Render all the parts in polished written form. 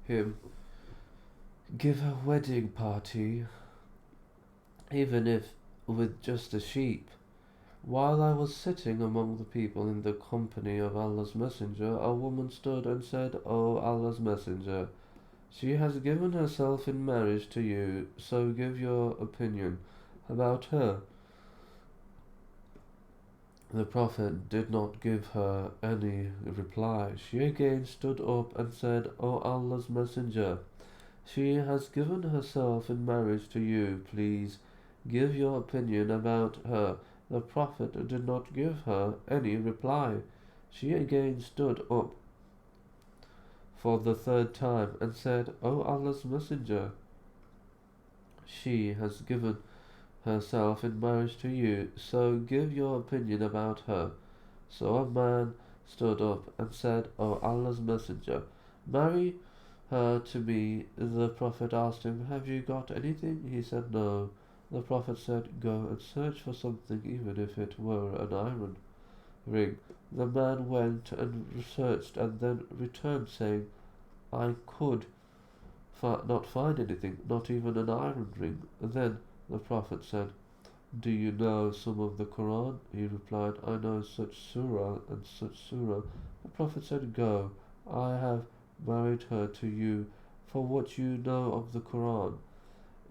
him give a wedding party, even if with just a sheep. While I was sitting among the people in the company of Allah's Messenger, a woman stood and said, O Allah's Messenger, she has given herself in marriage to you, so give your opinion about her. The Prophet did not give her any reply. She again stood up and said, O Allah's Messenger, she has given herself in marriage to you. Please give your opinion about her. The Prophet did not give her any reply. She again stood up for the third time and said, O Allah's Messenger, she has given herself in marriage to you, so give your opinion about her. So a man stood up and said, O Allah's Messenger, marry her to me. The Prophet asked him, Have you got anything? He said, No. The Prophet said, Go and search for something, even if it were an iron ring. The man went and searched and then returned, saying, I could not find anything, not even an iron ring. Then the Prophet said, Do you know some of the Quran? He replied, I know such surah and such surah. The Prophet said, Go, I have married her to you for what you know of the Quran.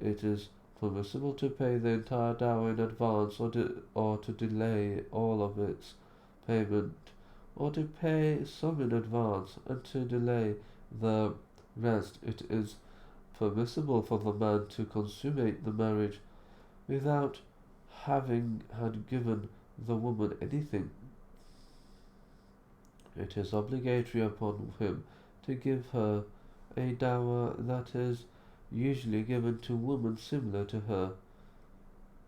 It is permissible to pay the entire dowry in advance or to delay all of its payment, or to pay some in advance and to delay the rest. It is permissible for the man to consummate the marriage without having had given the woman anything. It is obligatory upon him to give her a dower that is usually given to women similar to her.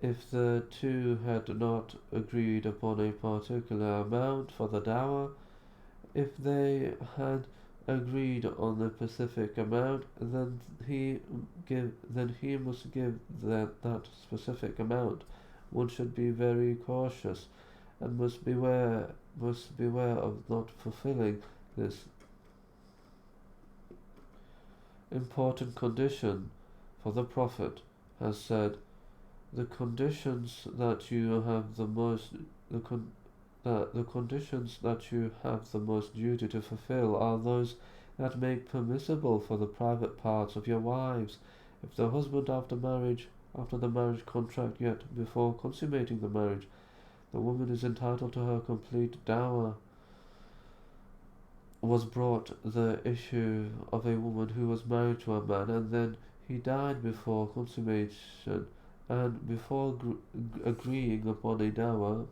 If the two had not agreed upon a particular amount for the dower, if they had agreed on the specific amount, then he must give that specific amount. One should be very cautious and must beware of not fulfilling this important condition, for the Prophet has said, the conditions that you have the most the conditions that you have the most duty to fulfill are those that make permissible for the private parts of your wives. If the husband after the marriage contract, yet before consummating the marriage, the woman is entitled to her complete dower, was brought the issue of a woman who was married to a man and then he died before consummation and before agreeing upon a dower,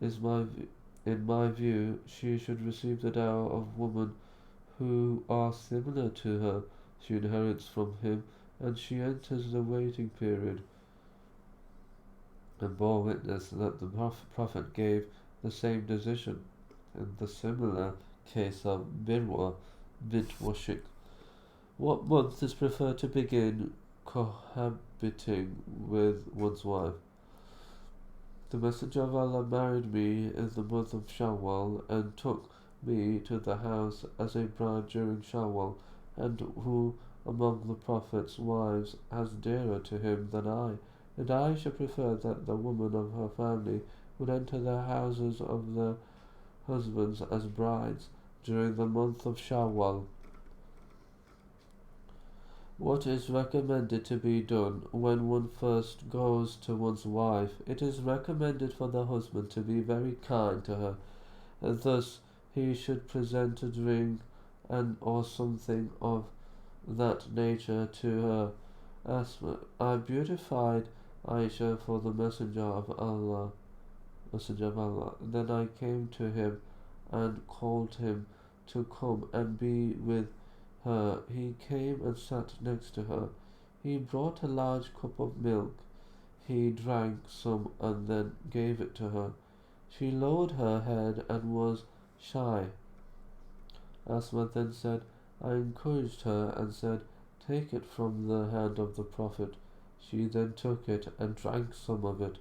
in my view, she should receive the dower of women who are similar to her. She inherits from him and she enters the waiting period, and bore witness that the Prophet gave the same decision in the similar case of Birwa bint Washik. What month is preferred to begin cohabiting with one's wife? The Messenger of Allah married me in the month of Shawwal and took me to the house as a bride during Shawwal, and who among the Prophet's wives has dearer to him than I? And Aisha preferred that the women of her family would enter the houses of their husbands as brides during the month of Shawwal. What is recommended to be done when one first goes to one's wife? It is recommended for the husband to be very kind to her, and thus he should present a drink and or something of that nature to her. Asma, I beautified Aisha for the Messenger of Allah. Then I came to him and called him to come and be with her. He came and sat next to her. He brought a large cup of milk. He drank some and then gave it to her. She lowered her head and was shy. Asma then said, I encouraged her and said, Take it from the hand of the Prophet. She then took it and drank some of it.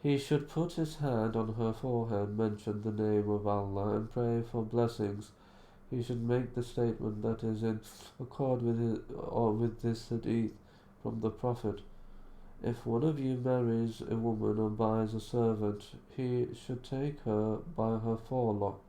He should put his hand on her forehead, mention the name of Allah, and pray for blessings. he should make the statement that is in accord with this hadith from the Prophet. If one of you marries a woman or buys a servant, he should take her by her forelock,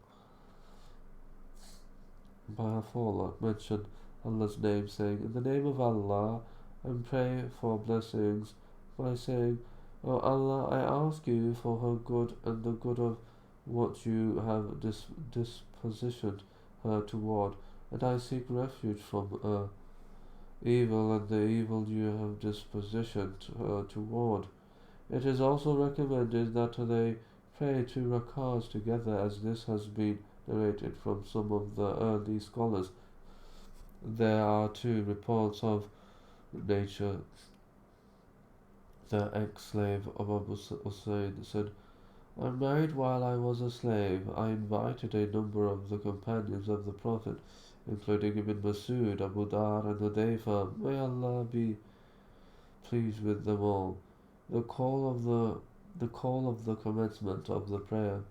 mention Allah's name, saying, "In the name of Allah," and pray for blessings by saying, "O Allah, I ask you for her good and the good of what you have dispositioned her toward, and I seek refuge from evil and the evil you have dispositioned her toward." It is also recommended that they pray 2 rakahs together, as this has been narrated from some of the early scholars. There are 2 reports of nature. The ex-slave of Abu Usaid said, "I married while I was a slave. I invited a number of the companions of the Prophet, including Ibn Masud, Abu Dar, and Hudayfa. May Allah be pleased with them all. The call of the commencement of the prayer